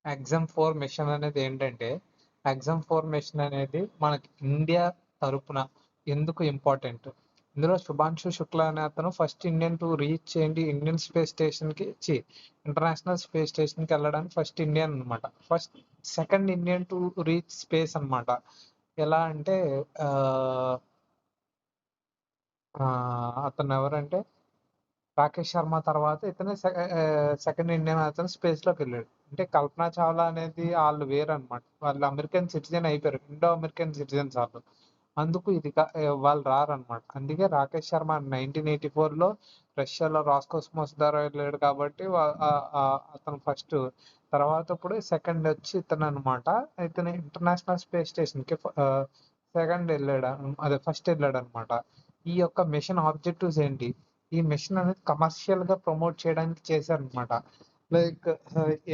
Exam 4 machine అనేది ఏంటంటే, exam 4 machine అనేది మనకి ఇండియా తరపున ఎందుకు ఇంపార్టెంట్? ఇందులో శుభాంశు శుక్లా అనే అతను first Indian to reach Indian space స్టేషన్‌కి ఇంటర్నేషనల్ స్పేస్ స్టేషన్‌కి వెళ్ళడానికి ఫస్ట్ ఇండియన్ అనమాట. Second Indian to reach space అనమాట. ఎలా అంటే ఆహ్, అతను ఎవరంటే రాకేష్ శర్మ తర్వాత ఇతనే సెకండ్ ఇండియన్ అతను స్పేస్‌లోకి వెళ్ళాడు. అంటే కల్పన చావ్లా అనేది ఆళ్ళు వేరనమాట. వాళ్ళు అమెరికన్ సిటిజన్ అయిపోయారు. ఇండో అమెరికన్ సిటిజన్స్ ఆళ్ళు. అందుకు ఇది వాళ్ళు రారనమాట. అందుకే రాకేష్ శర్మ 1984లో రష్యాలో రాస్కోస్మోస్ ద్వారా వెళ్ళాడు కాబట్టి అతను ఫస్ట్. తర్వాత ఇప్పుడు సెకండ్ వచ్చి ఇతననమాట. ఇతను ఇంటర్నేషనల్ స్పేస్ స్టేషన్‌కి సెకండ్ వెళ్ళాడు. అదే ఫస్ట్ వెళ్ళాడనమాట. ఈ యొక్క మిషన్ ఆబ్జెక్టివ్స్ ఏంటి? ఈ మిషన్ అనేది కమర్షియల్‌గా ప్రమోట్ చేయడానికి చేశారనమాట. లైక్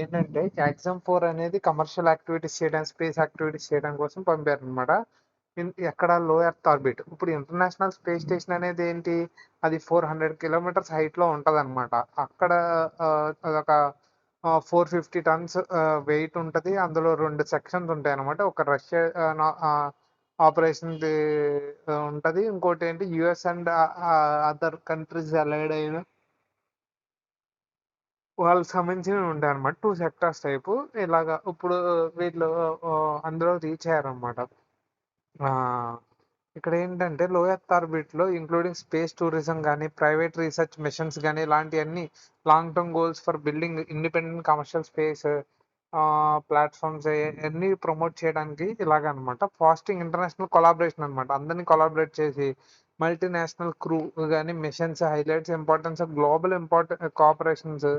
ఏంటంటే ఎగ్జామ్ 4 అనేది కమర్షియల్ యాక్టివిటీస్ చేయడానికి, స్పేస్ యాక్టివిటీస్ చేయడం కోసం పంపారనమాట. ఎక్కడ లో ఎర్త్ ఆర్బిట్. ఇప్పుడు ఇంటర్నేషనల్ స్పేస్ స్టేషన్ అనేది ఏంటి? అది 400 కిలోమీటర్స్ హైట్‌లో ఉంటదనమాట. అక్కడ అదొక 450 టన్స్ వెయిట్ ఉంటది. అందులో 2 సెక్షన్స్ ఉంటాయనమాట. ఒక రష్యా ఆపరేషన్‌ది ఉంటది. ఇంకోటేంటి US and other countries allied అయిన వాళ్ళకి సంబంధించినవి ఉంటాయన్నమాట. 2 సెక్టార్స్ టైపు. ఇలాగా ఇప్పుడు వీళ్ళు అందులో రీచ్ అయ్యారనమాట. ఆహ్, ఇక్కడేంటంటే లో ఎర్త్ ఆర్బిట్‌లో ఇంక్లూడింగ్ స్పేస్ టూరిజం గాని, ప్రైవేట్ రీసెర్చ్ మిషన్స్ గాని ఇలాంటియన్నీ long term goals for building independent commercial space platforms అయన్నీ ప్రమోట్ చేయడానికి ఇలాగనమాట. ఫాస్టింగ్ ఇంటర్నేషనల్ కొలాబరేషన్ అనమాట. అందరిని కొలాబరేట్ చేసి మల్టీనేషనల్ క్రూ గాని, machines highlights importance of global cooperations,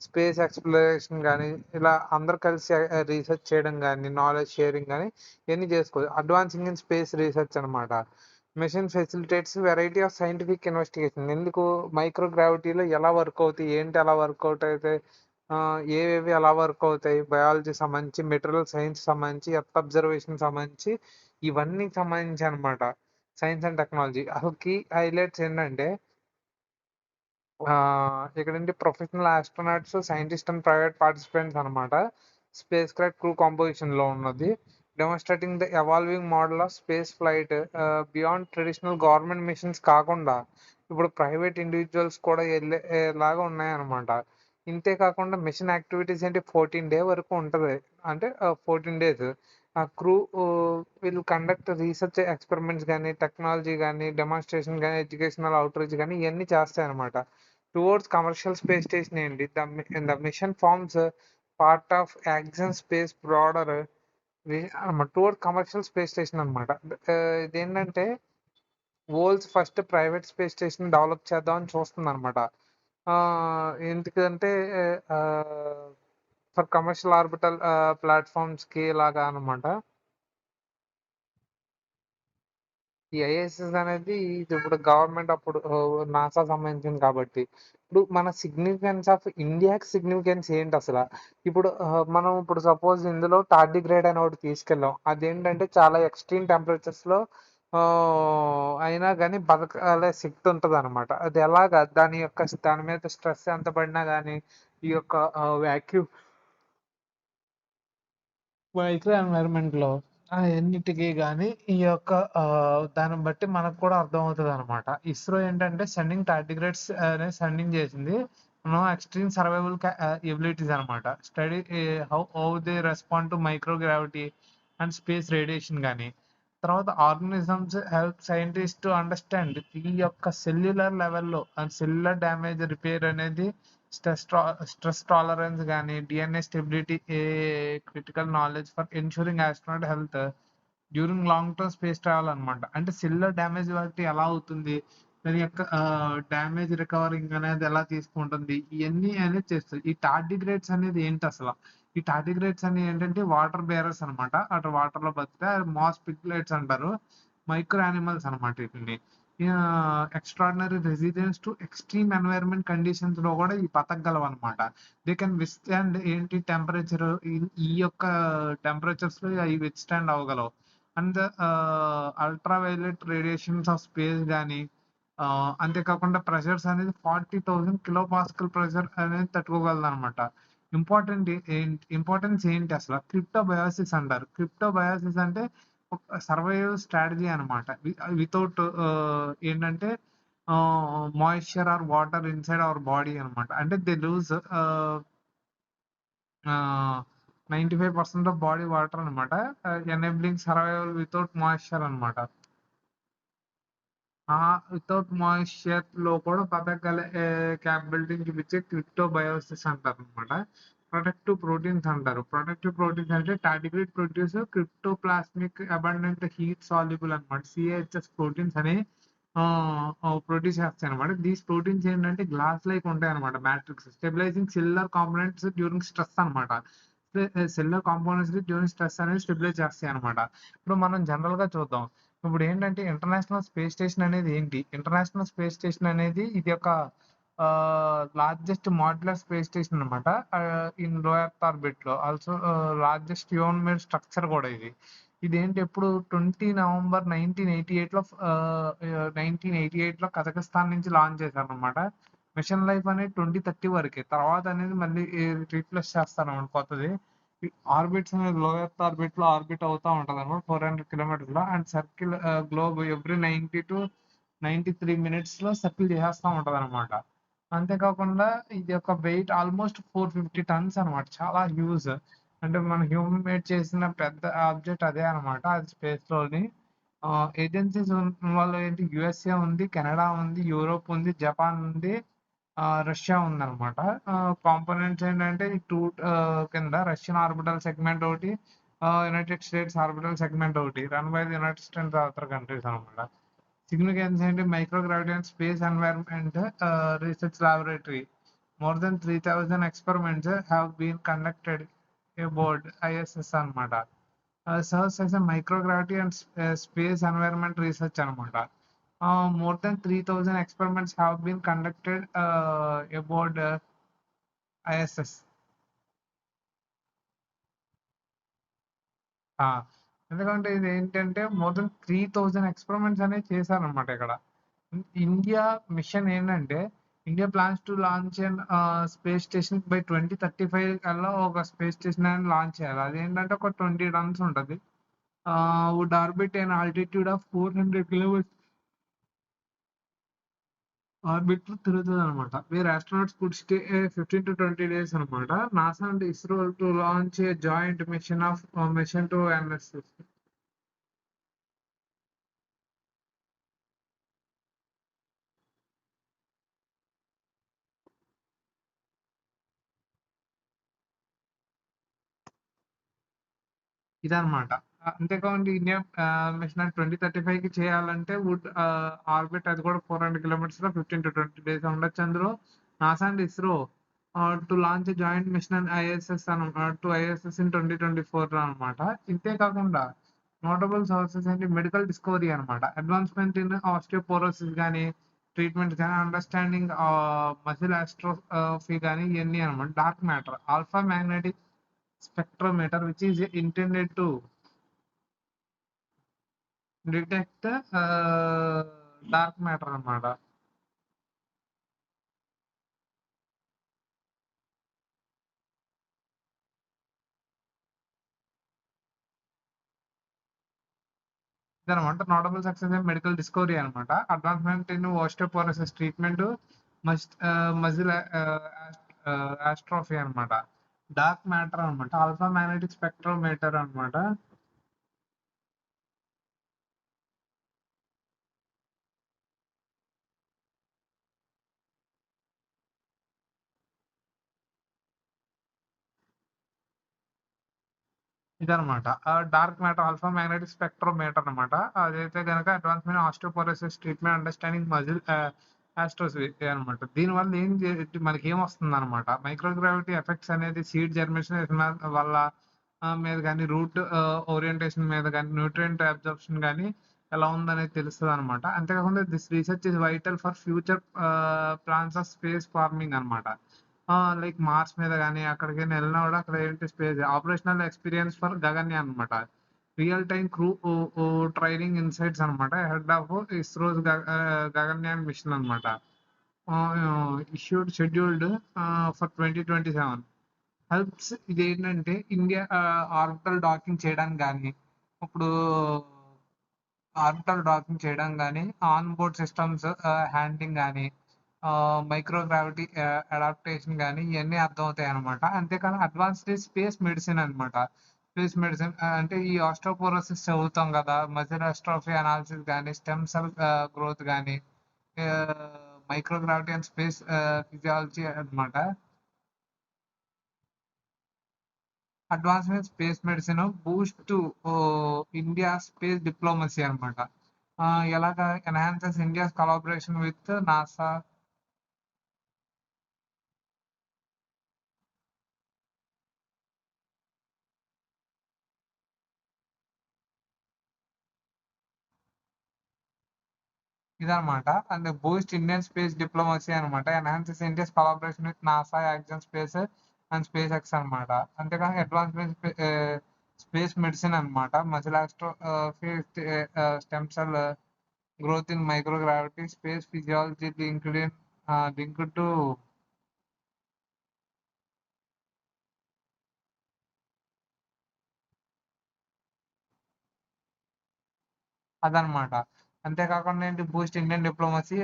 space exploration గాని, ఇలా అందరూ కలిసి రీసెర్చ్ చేయడం గాని, నాలెడ్జ్ షేరింగ్ గాని ఇయన్నీ చేసుకోవచ్చు. అడ్వాన్సింగ్ ఇన్ స్పేస్ రీసెర్చ్ అనమాట. Mission facilitates variety of scientific investigation. ఎందుకు మైక్రో గ్రావిటీలో ఎలా వర్క్ అవుతాయి? ఏంటి ఎలా వర్కౌట్ అయితాయి? ఏవేవి ఎలా వర్క్ అవుతాయి? బయాలజీ సంబంధించి, మెటీరియల్ సైన్స్ సంబంధించి, ఎర్త్ అబ్జర్వేషన్ సంబంధించి ఇవన్నీ సంబంధించి అనమాట. Science and technology. అసలు కీ హైలైట్స్ ఏంటంటే ఇక్కడేంటి professional astronauts, scientist and private participants అనమాట. స్పేస్ క్రాఫ్ట్ క్రూ కంపోజిషన్‌లో ఉన్నది. Demonstrating the evolving model of space flight beyond traditional government missions కాకుండా, ఇప్పుడు ప్రైవేట్ ఇండివిడ్యువల్స్ కూడా లాగా ఉన్నాయన్నమాట. ఇంతే కాకుండా మిషన్ యాక్టివిటీస్ ఏంటి 14 డే వరకు ఉంటది. అంటే 14 డేస్. ఆ crew will conduct research experiments గాని, టెక్నాలజీ గాని, డెమాన్‌స్ట్రేషన్ గాని, ఎడ్యుకేషనల్ అవుట్‌రీచ్ గాని ఇయన్నీ చేస్తాయన్నమాట. టువర్డ్స్ కమర్షియల్ స్పేస్ స్టేషన్ ఏంటి? The mission forms part of Axiom space broader toward commercial space station అనమాట. ఇదేంటంటే world's first private space station develop చేద్దామని చూస్తుందనమాట. ఎందుకంటే ఆహ్, ఫర్ కమర్షియల్ ఆర్బిటల్ ప్లాట్‌ఫార్మ్స్‌కి ఇలాగా అనమాట. ఈ ఐఎస్ఎస్ అనేది ఇది ఇప్పుడు గవర్నమెంట్ అప్పుడు నాసా సంబంధించింది కాబట్టి. ఇప్పుడు మన సిగ్నిఫికెన్స్ ఆఫ్ ఇండియాకి సిగ్నిఫికెన్స్ ఏంటసల? ఇప్పుడు మనం ఇప్పుడు సపోజ్ ఇందులో టార్డిగ్రేడ్ అని ఒకటి తీసుకెళ్ళాం. అదేంటంటే చాలా ఎక్స్‌ట్రీమ్ టెంపరేచర్స్‌లో అయినా గాని బతకగలే శక్తి ఉంటదనమాట. అది ఎలాగా దాని మీద స్ట్రెస్ ఎంత పడినా గాని ఈ యొక్క వాక్యూమ్ మైక్రో ఎన్వైర్‌మెంట్‌లో అయన్నిటికి గాని ఈ యొక్క దాన్ని బట్టి మనకు కూడా అర్థమవుతదనమాట. ఇస్రో ఏంటంటే సెండింగ్ టార్డిగ్రేడ్స్ అనేది సెండింగ్ చేసింది. ఎక్స్‌ట్రీమ్ సర్వైవల్ ఎబిలిటీస్ అనమాట. Study how they respond to micro gravity and space radiation గాని. తర్వాత organisms help scientist to understand ఈ యొక్క సెల్యులర్ లెవెల్‌లో సెల్యులర్ డ్యామేజ్ రిపేర్ అనేది స్ట్రెస్ టాలరెన్స్ గాని, DNA stability critical knowledge for ensuring astronaut health during long term space travel అనమాట. అంటే cellular damage బట్టి ఎలా అవుతుంది? దాని యొక్క డ్యామేజ్ రికవరింగ్ అనేది ఎలా తీసుకుంటుంది? ఇయన్నీ అనేది చేస్తది. ఈ టార్డిగ్రేడ్స్ అనేది ఏంటసల? ఈ టార్డిగ్రేడ్స్ అనేవి ఏంటంటే వాటర్ బేరర్స్ అనమాట. అటు వాటర్‌లో బతుకుతాయి. మాస్ పిగ్లెట్స్ అంటారు. మైక్రో యానిమల్స్ అనమాట ఈటిల్ని. Extraordinary resilience to extreme environment కండిషన్స్‌లో కూడా ఇవి బతకగలవనమాట. దే కెన్ విత్‌స్టాండ్ ఏంటి టెంపరేచర్ ఈ యొక్క టెంపరేచర్స్‌లో అవి విత్‌స్టాండ్ అవ్వగలవు. And ultraviolet radiations of space గాని, అంతేకాకుండా ప్రెషర్స్ అనేది 40,000 కిలో పాస్కల్ ప్రెషర్ అనేది తట్టుకోగలదనమాట. ఇంపార్టెన్స్ ఏంటి అసలు? క్రిప్టోబయోసిస్ అంటారు. క్రిప్టోబయోసిస్ అంటే ఒక సర్వైవల్ స్ట్రాటజీ అనమాట. వితౌట్ ఏంటంటే moisture or water inside our body అనమాట. అంటే they lose uh, 95% of body water అనమాట. ఎనేబులింగ్ సర్వైవల్ వితౌట్ మాయిశ్చర్ అనమాట. వితౌట్ మాయిశ్చర్‌లో కూడా బతకగల క్యాపబిలిటీని చూపించే క్రిప్టోబయోసిస్ అంటారనమాట. ప్రొటెక్టివ్ ప్రోటీన్స్ అంటారు. ప్రొటెక్టివ్ ప్రోటీన్స్ అంటే tardigrade produce cryptoplasmic abundant heat soluble అనమాట. సిహెచ్ఎస్ ప్రోటీన్స్ అని ప్రొడ్యూస్ చేస్తాయన్నమాట. దీస్ ప్రోటీన్స్ ఏంటంటే గ్లాస్ లైక్ ఉంటాయన్నమాట. Matrix stabilising cellular components during stress అనమాట. సెల్యులర్ కాంపోనెంట్స్ డ్యూరింగ్ స్ట్రెస్ అనేది స్టెబిలైజ్ చేస్తాయన్నమాట. ఇప్పుడు మనం జనరల్‌గా చూద్దాం. ఇప్పుడు ఏంటంటే ఇంటర్నేషనల్ స్పేస్ స్టేషన్ అనేది ఏంటి? ఇంటర్నేషనల్ స్పేస్ స్టేషన్ అనేది ఇది ఒక లార్జెస్ట్ మాడ్యులర్ స్పేస్ స్టేషన్ అనమాట. ఇన్ లో ఎర్త్ ఆర్బిట్ లో also largest human made structure కూడా ఇది. ఇదేంటి ఎప్పుడు 20 నవంబర్ 1988లో కజకస్తాన్ నుంచి లాంచ్ చేశారనమాట. మిషన్ లైఫ్ అనేది 2030 వరకే. తర్వాత అనేది మళ్ళీ రీప్లేస్ చేస్తారన్నమాట కొత్తది. ఆర్బిట్స్ అనేది లో ఎర్త్ ఆర్బిట్ లో ఆర్బిట్ అవుతా ఉంటది అనమాట 400 కిలోమీటర్స్ లో and circle globe every 90 to 93 minutes లో సర్కిల్ చేసేస్తా ఉంటది అనమాట. అంతేకాకుండా ఇది ఒక వెయిట్ ఆల్మోస్ట్ 450 టన్స్ అనమాట. చాలా హ్యూజ్. అంటే మన హ్యూమన్ మేడ్ చేసిన పెద్ద ఆబ్జెక్ట్ అదే అనమాట. అది స్పేస్ లోని ఏజెన్సీస్ వాళ్ళు ఏంటి యుఎస్ఏ ఉంది, కెనడా ఉంది, యూరోప్ ఉంది, జపాన్ ఉంది, రష్యా ఉందన్నమాట. కాంపోనెంట్స్ ఏంటంటే ఈ టూ కింద రష్యన్ ఆర్బిటల్ సెగ్మెంట్ ఒకటి, యునైటెడ్ స్టేట్స్ ఆర్బిటల్ సెగ్మెంట్ ఒకటి run by the United states other countries అనమాట. సిగ్నిఫికెన్స్ ఏంటి microgravity and space environment research laboratory. More than 3000 experiments have been conducted aboard ISS అనమాట. Serves as a microgravity and space environment research అనమాట. More than 3000 experiments have been conducted aboard ISS. ఎందుకంటే ఇది ఏంటంటే more than 3000 experiments అనేవి చేశారనమాట ఇక్కడ. India mission ఏంటంటే India plans to launch and space station by 2035 కల్లా ఒక స్పేస్ స్టేషన్ అని లాంచ్ చేయాలి. అదేంటంటే ఒక 20 టన్స్ ఉంటుంది. Would orbit an altitude of 400 kilometers orbit లో తిరుగుతుంది అనమాట. Where astronauts could stay 15 to 20 days అనమాట. NASA and ISRO to launch a joint mission to NSS. ఇదనమాట. అంతేకాకుండా ఇండియా మిషన్ 2035కి చేయాలంటే వుడ్ ఆర్బిట్ అది కూడా 400 కిలోమీటర్స్‌లో 15 to 20 days ఉండొచ్చు అందులో. NASA and ISRO to launch joint mission ISS to ISS in 2024 అనమాట. ఇంతే కాకుండా నోటబుల్ సోర్సెస్ ఏంటి మెడికల్ డిస్కవరీ అనమాట. అడ్వాన్స్‌మెంట్ ఇన్ ఆస్టియోపోరోసిస్ గాని, ట్రీట్మెంట్స్ గాని, అండర్‌స్టాండింగ్ మజిల్ ఆస్ట్రోఫీ గాని ఇయన్నీ అనమాట. Dark matter, alpha magnetic spectrometer which is intended to detect dark matter అన్నమాట. ఇదనమాట notable success in medical discovery అనమాట. Advancement in osteoporosis treatment, muscle atrophy అనమాట. డార్క్ మ్యాటర్ అనమాట. ఆల్ఫా మ్యాగ్నెటిక్ స్పెక్ట్రోమీటర్ అనమాట. ఇదనమాట. Dark matter alpha magnetic spectrometer అనమాట. అదైతే గనక advancement osteoporosis treatment understanding muscle atrophy అనమాట. దీనివల్ల మనకేమొస్తుందనమాట మైక్రోగ్రావిటీ ఎఫెక్ట్స్ అనేది సీడ్ జర్మినేషన్ వల్ల మీద గాని, రూట్ ఓరియంటేషన్ మీద గాని, న్యూట్రియంట్ అబ్జార్ప్షన్ గాని ఎలా ఉందనేది తెలుస్తదనమాట. అంతేకాకుండా this research is vital for future plans of space farming అనమాట. లైక్ మార్స్ మీద గాని అక్కడికైనా వెళ్ళినా కూడా అక్కడ ఏంటి space operational experience for Gaganyaan అనమాట. Real time crew training insights అనమాట. Head of ISRO's Gaganyaan mission అనమాట. Issued scheduled for 2027. హెల్ప్స్ ఇదేంటంటే ఇండియా ఆర్బిటల్ డాకింగ్ చేయడానికి కానీ ఇప్పుడు ఆర్బిటల్ డాకింగ్ చేయడం కానీ ఆన్ బోర్డ్ సిస్టమ్స్ హ్యాండ్లింగ్ కానీ మైక్రో గ్రావిటీ అడాప్టేషన్ కానీ ఇవన్నీ అర్థమవుతాయి అనమాట. అంతేకాని అడ్వాన్స్డ్ స్పేస్ మెడిసిన్ అనమాట. స్పేస్ మెడిసిన్ అంటే ఈ ఆస్ట్రోపోరోసిస్ చదువుతాం కదా, మజిల్ అస్ట్రోఫీ అనాలిసిస్ కానీ, స్టెమ్ సెల్ గ్రోత్ కానీ, micro gravity and space physiology అనమాట. Advancement space medicine boost India space diplomacy అనమాట. ఎలాగా enhances India's collaboration with NASA. ఇదనమాట. And boost Indian space diplomacy అనమాట. Enhances India's collaboration with NASA, action space and SpaceX అనమాట. అంతేకాని advancement space medicine అనమాట. Muscle ఆస్ట్రో stem cell growth in microgravity, space physiology linked to అదనమాట. అంతేకాకుండా ఏంటి Boost Indian diplomacy,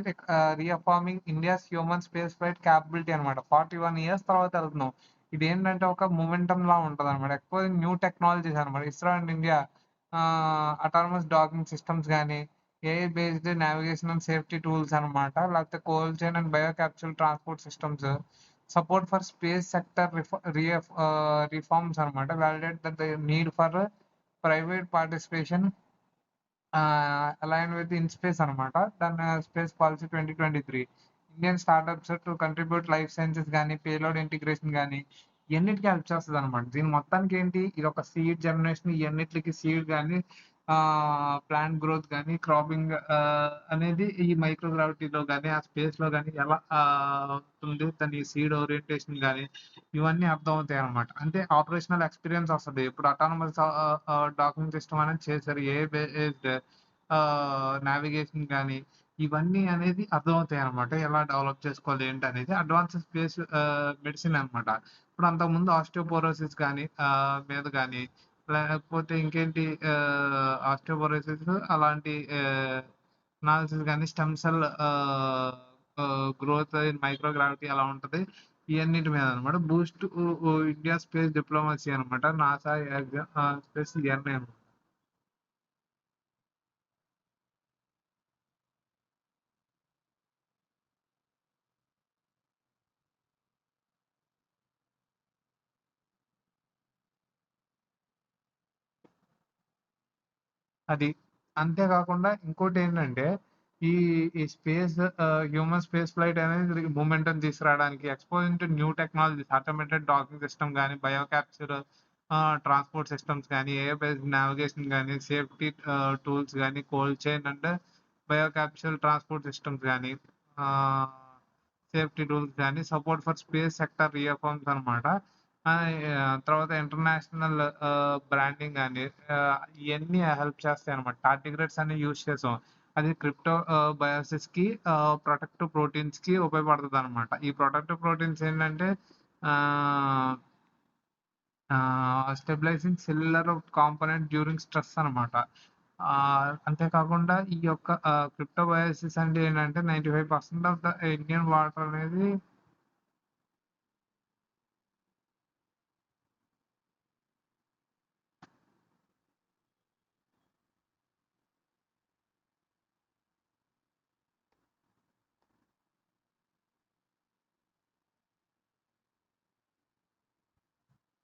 రీఅఫార్మింగ్ India's human space flight capability అనమాట. 41 years తర్వాత వెళ్తున్నాం. ఇది ఏంటంటే ఒక మూమెంటం లా ఉంటది అనమాట. ఎక్కువ న్యూ టెక్నాలజీస్ అనమాట. ISRO and India autonomous docking systems కానీ, AI based navigation and safety tools అనమాట. లేకపోతే cold chain and bio capsule transport systems, support for space sector reforms అనమాట. Validate that the need for private participation aligned with InSpace అనమాట. దాని space policy 2023. Indian startups to contribute life sciences కానీ, payload integration కానీ ఇవన్నిటికీ help చేస్తుంది అనమాట. దీని మొత్తానికి ఏంటి, ఇది ఒక సీడ్ జనరేషన్, ఇవన్నిటికి సీడ్ కానీ ప్లాంట్ గ్రోత్ కానీ క్రాపింగ్ అనేది ఈ మైక్రోగ్రావిటీలో కానీ ఆ స్పేస్ లో కానీ ఎలా ఉంటుంది, దాని సీడ్ ఓరియంటేషన్ కానీ ఇవన్నీ అర్థం అవుతాయి అనమాట. అంటే ఆపరేషనల్ ఎక్స్పీరియన్స్ వస్తుంది. ఇప్పుడు అటానమస్ డాకింగ్ సిస్టమ్ అనేది చేశారు, ఏ బేస్డ్ నావిగేషన్ కానీ ఇవన్నీ అనేది అర్థమవుతాయి అనమాట. ఎలా డెవలప్ చేసుకోవాలి ఏంటి అనేది అడ్వాన్స్ స్పేస్ మెడిసిన్ అనమాట. ఇప్పుడు అంతకుముందు ఆస్టియోపోరోసిస్ కానీ మీద కానీ లేకపోతే ఇంకేంటి ఆస్టియోపోరోసిస్ అలాంటి అనాలిసిస్ కానీ, stem cell growth in microgravity అలా ఉంటది. ఇవన్నిటి మీద అనమాట. బూస్ట్ ఇండియా స్పేస్ డిప్లొమసీ అనమాట. నాసా స్పేస్ ఇవన్నీ అనమాట. అది అంతేకాకుండా ఇంకోటి ఏంటంటే ఈ ఈ స్పేస్ హ్యూమన్ స్పేస్ ఫ్లైట్ అనేది మూమెంటం తీసుకురావడానికి exposing to new technologies, automated docking system కానీ, బయో క్యాప్చర్ ట్రాన్స్పోర్ట్ సిస్టమ్స్ కానీ, ఏఐ బేస్డ్ నావిగేషన్ కానీ, సేఫ్టీ టూల్స్ కానీ, cold chain and bio capture transport systems కానీ, సేఫ్టీ టూల్స్ కానీ, సపోర్ట్ ఫర్ స్పేస్ సెక్టర్ రీఅఫార్మ్స్ అనమాట. తర్వాత ఇంటర్నేషనల్ బ్రాండింగ్ కానీ ఇవన్నీ హెల్ప్ చేస్తాయి అనమాట. టార్టిగ్రేట్స్ అన్ని యూజ్ చేసాం. అది క్రిప్టో బయోసిస్ కి ప్రొటెక్టివ్ ప్రోటీన్స్ కి ఉపయోగపడుతుంది అనమాట. ఈ ప్రొటెక్టివ్ ప్రోటీన్స్ ఏంటంటే stabilising cellular component during stress అనమాట. అంతేకాకుండా ఈ యొక్క క్రిప్టో బయోసిస్ అంటే ఏంటంటే 95% ఆఫ్ ద ఇండియన్ వాటర్ అనేది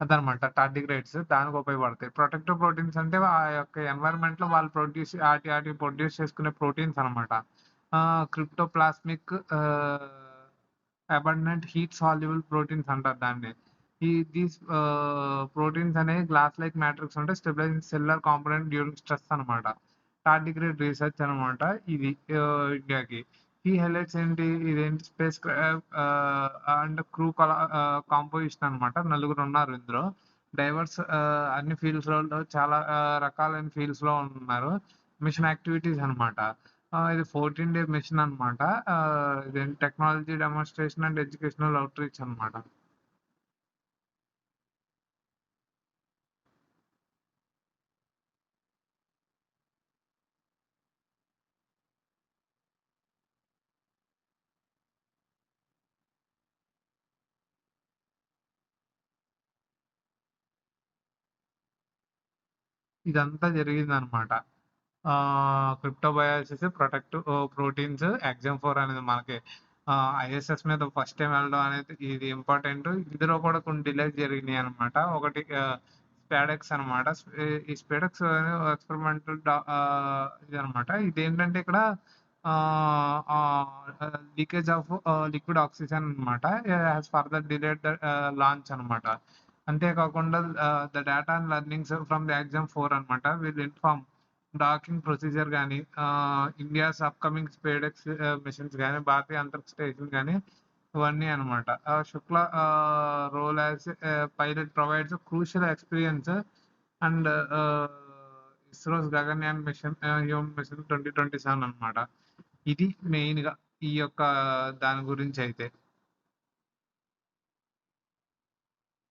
అదనమాట. టార్డిగ్రేడ్స్ దానికి ఉపయోగపడతాయి. ప్రొటెక్టివ్ ప్రోటీన్స్ అంటే ఆ యొక్క ఎన్వైరన్మెంట్ లో వాళ్ళు ఆటి ప్రొడ్యూస్ చేసుకునే ప్రోటీన్స్ అనమాట. క్రిప్టోప్లాస్మిక్ అబండెంట్ హీట్ సాల్యుబుల్ ప్రోటీన్స్ అంటారు దాన్ని. దీస్ ప్రోటీన్స్ అనేవి గ్లాస్ లైక్ మ్యాట్రిక్స్ ఉంటే stabilising cellular component during stress అనమాట. టార్డిగ్రేడ్ రీసెర్చ్ అనమాట ఇది ఇండియాకి. ఈ హైలైట్స్ ఏంటి, ఇదేంటి స్పేస్ అండ్ క్రూ కాంపోజిషన్ అనమాట. నలుగురు ఉన్నారు ఇందులో. డైవర్స్ అన్ని ఫీల్డ్స్ లో చాలా రకాలైన ఫీల్డ్స్ లో ఉన్నారు. మిషన్ యాక్టివిటీస్ అనమాట. ఇది 14 day మిషన్ అనమాట. ఇదేంటి technology demonstration and educational outreach అనమాట. ఇదంతా జరిగిందనమాట. క్రిప్టోబయాలసిస్, ప్రొటెక్టివ్ ప్రోటీన్స్, ఎగ్జామ్ 4 అనేది మనకి ఐఎస్ఎస్ మీద ఫస్ట్ టైం వెళ్ళడం అనేది ఇది ఇంపార్టెంట్. ఇందులో కూడా కొన్ని డిలేస్ జరిగినాయి అనమాట. ఒకటి స్పాడెక్స్ అనమాట. ఈ స్పాడెక్స్ ఎక్స్పెరిమెంటల్ ఇది అనమాట. ఇదేంటంటే ఇక్కడ లీకేజ్ ఆఫ్ లిక్విడ్ ఆక్సిజన్ అనమాట. Has further delayed the launch అనమాట. అంతేకాకుండా the data and learnings from the Axiom 4 అనమాట విల్ ఇన్ఫార్మ్ డాకింగ్ ప్రొసీజర్ కానీ, ఇండియాస్ అప్కమింగ్ స్పేడెక్స్ మిషన్స్ కానీ, భారతీయ అంతరిక్ష స్టేషన్ కానీ, ఇవన్నీ అనమాట. Shukla role as pilot provides crucial experience and ISRO's Gaganyaan mission human mission 2027 అనమాట. ఇది మెయిన్ గా ఈ యొక్క దాని గురించి అయితే